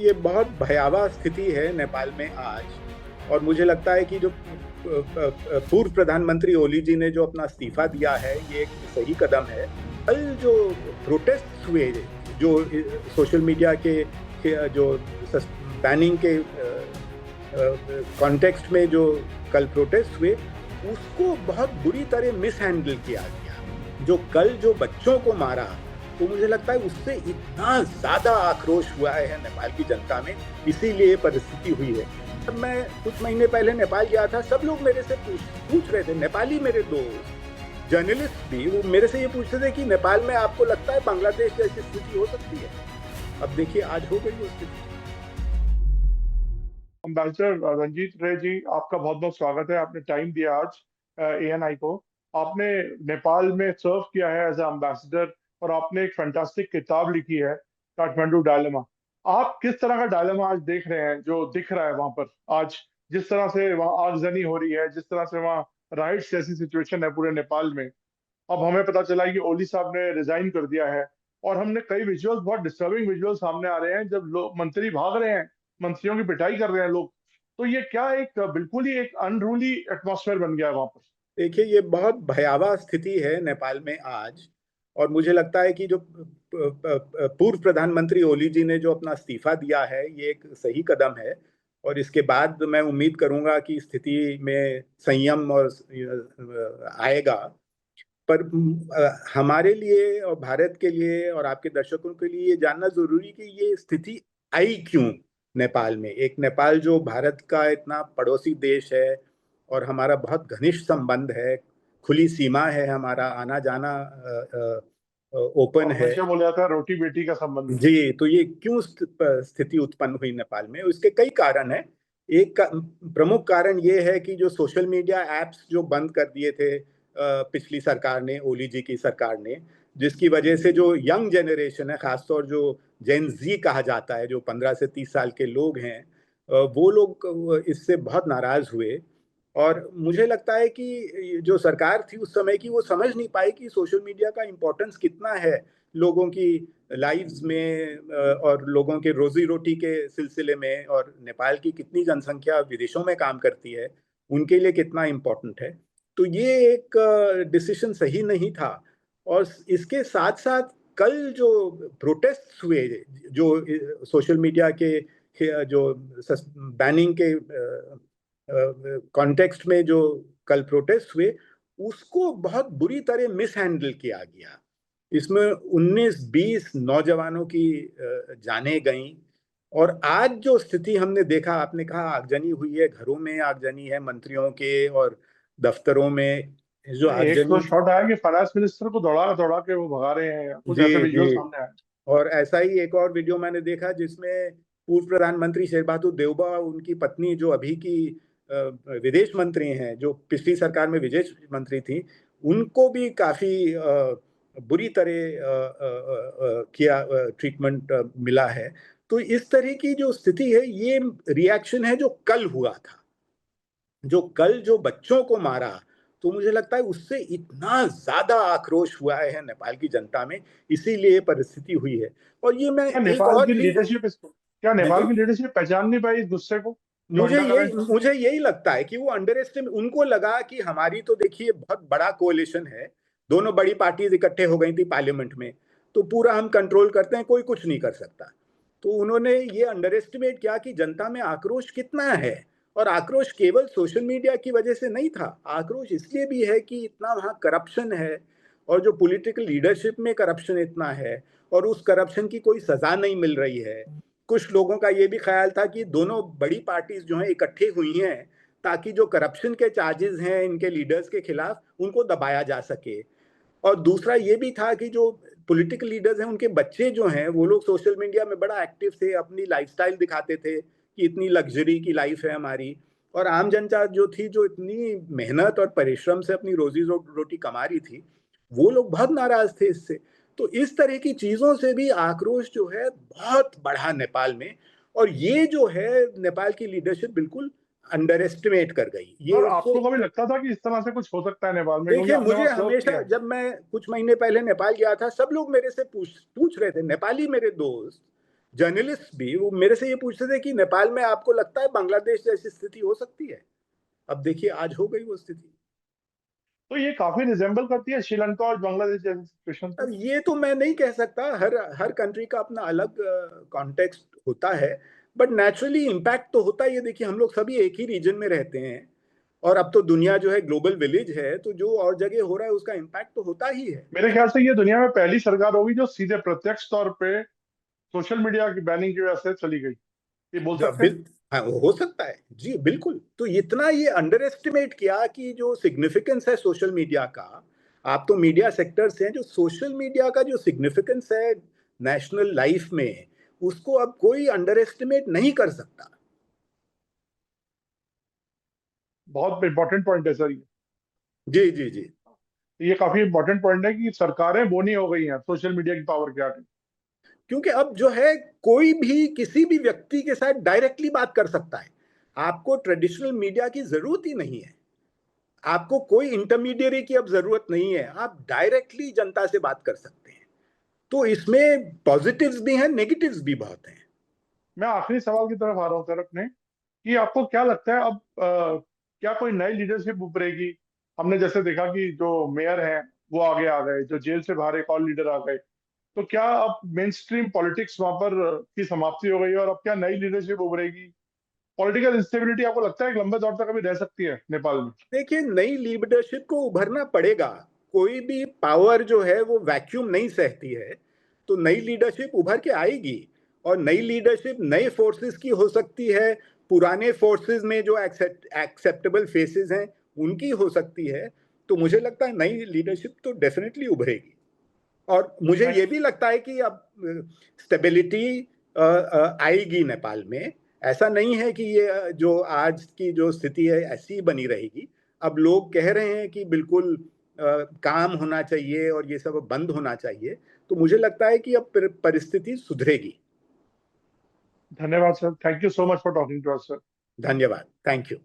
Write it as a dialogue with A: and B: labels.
A: ये बहुत भयावह स्थिति है नेपाल में आज। और मुझे लगता है कि जो पूर्व प्रधानमंत्री ओली जी ने जो अपना इस्तीफा दिया है, ये एक सही कदम है। कल जो प्रोटेस्ट हुए, जो सोशल मीडिया के जो बैनिंग के कॉन्टेक्स्ट में जो कल प्रोटेस्ट हुए, उसको बहुत बुरी तरह मिस हैंडल किया गया। जो कल जो बच्चों को मारा, तो मुझे लगता है उससे इतना ज्यादा आक्रोश हुआ है नेपाल की जनता में, इसीलिए ये परिस्थिति हुई है। जब मैं कुछ महीने पहले नेपाल गया था, सब लोग मेरे से पूछ रहे थे, नेपाली मेरे दोस्त जर्नलिस्ट भी, वो मेरे से ये पूछते थे कि नेपाल में आपको लगता है बांग्लादेश जैसी स्थिति हो सकती है? अब देखिए आज हो गई वो स्थिति।
B: अम्बेसडर रंजीत रे जी, आपका बहुत बहुत स्वागत है। आपने टाइम दिया आज एएनआई को। आपने नेपाल में सर्व किया है एज एम्बेसडर और आपने एक फैंटास्टिक किताब लिखी है, काठमांडू डायलेमा। आप किस तरह का डायलेमा आज देख रहे हैं जो दिख रहा है वहां पर आज? जिस तरह से वहां आगजनी हो रही है, जिस तरह से वहां राइट्स जैसी सिचुएशन है पूरे नेपाल में। अब हमें पता चला है कि ओली साहब ने रिजाइन कर दिया है और हमने कई विजुअल्स, बहुत डिस्टर्बिंग विजुअल्स सामने आ रहे हैं जब लोग, मंत्री भाग रहे हैं, मंत्रियों की पिटाई कर रहे हैं लोग। तो ये क्या एक बिल्कुल ही एक अनरूली एटमॉस्फेयर बन गया है वहां पर।
A: देखिए, ये बहुत भयावह स्थिति है नेपाल में आज। और मुझे लगता है कि जो पूर्व प्रधानमंत्री ओली जी ने जो अपना इस्तीफा दिया है, ये एक सही कदम है। और इसके बाद मैं उम्मीद करूंगा कि स्थिति में संयम और आएगा। पर हमारे लिए और भारत के लिए और आपके दर्शकों के लिए ये जानना जरूरी कि ये स्थिति आई क्यों नेपाल में। एक नेपाल जो भारत का इतना पड़ोसी देश है और हमारा बहुत घनिष्ठ संबंध है, खुली सीमा है, हमारा आना जाना ओपन है।
B: हमेशा बोला जाता है रोटी बेटी का संबंध है।
A: जी, तो ये क्यों स्थिति उत्पन्न हुई नेपाल में? इसके कई कारण हैं। एक प्रमुख कारण ये है कि जो सोशल मीडिया एप्स जो बंद कर दिए थे पिछली सरकार ने, ओली जी की सरकार ने, जिसकी वजह से जो यंग जनरेशन है, खासतौर जो जेन जी कहा जाता है, जो 15 से 30 साल के लोग हैं, वो लोग इससे बहुत नाराज हुए। और मुझे लगता है कि जो सरकार थी उस समय की, वो समझ नहीं पाई कि सोशल मीडिया का इम्पोर्टेंस कितना है लोगों की लाइव्स में और लोगों के रोजी रोटी के सिलसिले में, और नेपाल की कितनी जनसंख्या विदेशों में काम करती है, उनके लिए कितना इम्पोर्टेंट है। तो ये एक डिसीजन सही नहीं था। और इसके साथ साथ कल जो प्रोटेस्ट हुए, जो सोशल मीडिया के जो बैनिंग के कॉन्टेक्स्ट में जो कल प्रोटेस्ट हुए, उसको बहुत बुरी तरह मिस हैंडल किया गया। इसमें 19-20 नौजवानों की जानें गईं। और आज जो स्थिति हमने देखा, आपने कहा आगजनी हुई है, घरों में आगजनी है, मंत्रियों के और दफ्तरों में जो
B: एक तो
A: आगजनी।
B: शॉट आया कि फाइनेंस मिनिस्टर को दौड़ा दौड़ा के वो भगा रहे हैं, कुछ
A: जी
B: ऐसे
A: जी।
B: विजुअल सामने आए।
A: और ऐसा ही एक और वीडियो मैंने देखा जिसमें पूर्व प्रधानमंत्री शेरबहादुर देउबा, उनकी पत्नी जो अभी की विदेश मंत्री हैं, जो पिछली सरकार में विदेश मंत्री थी, उनको भी काफी बुरी तरह किया ट्रीटमेंट मिला है। तो इस तरह की जो स्थिति है, ये रिएक्शन है जो कल हुआ था। जो कल जो बच्चों को मारा, तो मुझे लगता है उससे इतना ज्यादा आक्रोश हुआ है नेपाल की जनता में, इसीलिए ये परिस्थिति हुई है। और ये मैं
B: क्या
A: एक
B: नेपाल
A: और
B: की
A: भी।
B: लीडरशिप इसको, क्या
A: हाँ
B: नेपाल
A: जी।
B: की लीडरशिप पहचान नहीं पाई इस गुस्से को जो अंडर करंट था?
A: मुझे यही लगता है कि वो अंडर एस्टिमेट, उनको लगा कि हमारी तो देखिए बहुत बड़ा कोalition है, दोनों बड़ी पार्टीज इकट्ठे हो गई थी पार्लियामेंट में, तो पूरा हम कंट्रोल करते हैं, कोई कुछ नहीं कर सकता। तो उन्होंने ये अंडर एस्टिमेट किया कि जनता में आक्रोश कितना है। और आक्रोश केवल सोशल मीडिया की वजह से नहीं था, आक्रोश इसलिए भी है कि इतना वहां करप्शन है, और जो पॉलिटिकल लीडरशिप में करप्शन इतना है, और उस करप्शन की कोई सजा नहीं मिल रही है। कुछ लोगों का ये भी ख्याल था कि दोनों बड़ी पार्टीज जो हैं इकट्ठी हुई हैं ताकि जो करप्शन के चार्जेस हैं इनके लीडर्स के खिलाफ, उनको दबाया जा सके। और दूसरा ये भी था कि जो पॉलिटिकल लीडर्स हैं, उनके बच्चे जो हैं, वो लोग सोशल मीडिया में बड़ा एक्टिव थे, अपनी लाइफस्टाइल दिखाते थे कि इतनी लग्जरी की लाइफ है हमारी। और आम जनता जो थी, जो इतनी मेहनत और परिश्रम से अपनी रोजी रोटी कमा रही थी, वो लोग बहुत नाराज थे इससे। तो इस तरह की चीजों से भी आक्रोश जो है बहुत बढ़ा नेपाल में। और ये जो है नेपाल की लीडरशिप बिल्कुल अंडर एस्टिमेट कर गई ये
B: और
A: उसको।
B: आपको कभी लगता था कि इस तरह से कुछ हो सकता है नेपाल में, क्योंकि
A: देखिए,
B: आपने
A: मुझे
B: वहां सर्व
A: हमेशा,
B: किया है?
A: जब मैं कुछ महीने पहले नेपाल गया था, सब लोग मेरे से पूछ रहे थे, नेपाली मेरे दोस्त जर्नलिस्ट भी वो मेरे से ये पूछते थे कि नेपाल में आपको लगता है बांग्लादेश जैसी स्थिति हो सकती है? अब देखिए आज हो गई वो स्थिति।
B: तो ये काफी रिजेंबल करती है श्रीलंका और बांग्लादेश जैसी सिचुएशन
A: अब
B: को।
A: ये तो मैं नहीं कह सकता, हर हर कंट्री का अपना अलग कॉन्टेक्स्ट होता है, बट नेचुरली इम्पैक्ट तो होता ही है। देखिए हम लोग सभी एक ही रीजन में रहते हैं, और अब तो दुनिया जो है ग्लोबल विलेज है, तो जो और जगह हो रहा है उसका इम्पैक्ट तो होता ही है।
B: मेरे ख्याल से ये दुनिया में पहली सरकार होगी जो सीधे प्रत्यक्ष तौर पे सोशल मीडिया की बैनिंग की वजह से चली गई, ये बोल
A: जो
B: सकते हैं।
A: हाँ हो सकता है जी, बिल्कुल। तो इतना ये अंडर एस्टिमेट किया कि जो सिग्निफिकेंस है सोशल मीडिया का, आप तो मीडिया सेक्टर से हैं, जो सोशल मीडिया का जो सिग्निफिकेंस है नेशनल लाइफ में, उसको अब कोई अंडर एस्टिमेट नहीं कर सकता।
B: बहुत इंपॉर्टेंट पॉइंट है सर ये।
A: जी जी जी।
B: ये काफी इंपॉर्टेंट पॉइंट है कि सरकारें बोनी हो गई हैं सोशल मीडिया की पावर के आगे।
A: क्योंकि अब जो है कोई भी किसी भी व्यक्ति के साथ डायरेक्टली बात कर सकता है, आपको ट्रेडिशनल मीडिया की जरूरत ही नहीं है, आपको कोई इंटरमीडियरी की अब जरूरत नहीं है, आप डायरेक्टली जनता से बात कर सकते हैं। तो इसमें पॉजिटिव्स भी हैं, नेगेटिव्स भी बहुत हैं।
B: मैं आखिरी सवाल की तरफ आ रहा हूँ सर अपने, कि आपको क्या लगता है अब क्या कोई नई लीडरशिप उभरेगी? हमने जैसे देखा कि जो मेयर हैं वो आगे आ गए, जो जेल से बाहर एक और लीडर आ गए, तो क्या अब मेन स्ट्रीम पॉलिटिक्स वहां पर की समाप्ति हो गई है और अब क्या नई लीडरशिप उभरेगी? पॉलिटिकल इंस्टेबिलिटी आपको लगता है कि लंबे दौर तक अभी रह सकती है नेपाल में?
A: देखिए नई लीडरशिप को उभरना पड़ेगा, कोई भी पावर जो है वो वैक्यूम नहीं सहती है, तो नई लीडरशिप उभर के आएगी। और नई लीडरशिप नए फोर्सेस की हो सकती है, पुराने फोर्सेस में जो एक्सेप्टेबल फेसेस हैं उनकी हो सकती है। तो मुझे लगता है नई लीडरशिप तो डेफिनेटली उभरेगी। और मुझे
B: थैंक
A: ये भी लगता है कि अब स्टेबिलिटी आएगी नेपाल में। ऐसा नहीं है कि ये जो आज की जो स्थिति है ऐसी ही बनी रहेगी। अब लोग कह रहे हैं कि बिल्कुल काम होना चाहिए और ये सब बंद होना चाहिए, तो मुझे लगता है कि अब परिस्थिति सुधरेगी।
B: धन्यवाद sir, thank you so much for talking to us sir.
A: धन्यवाद, थैंक यू।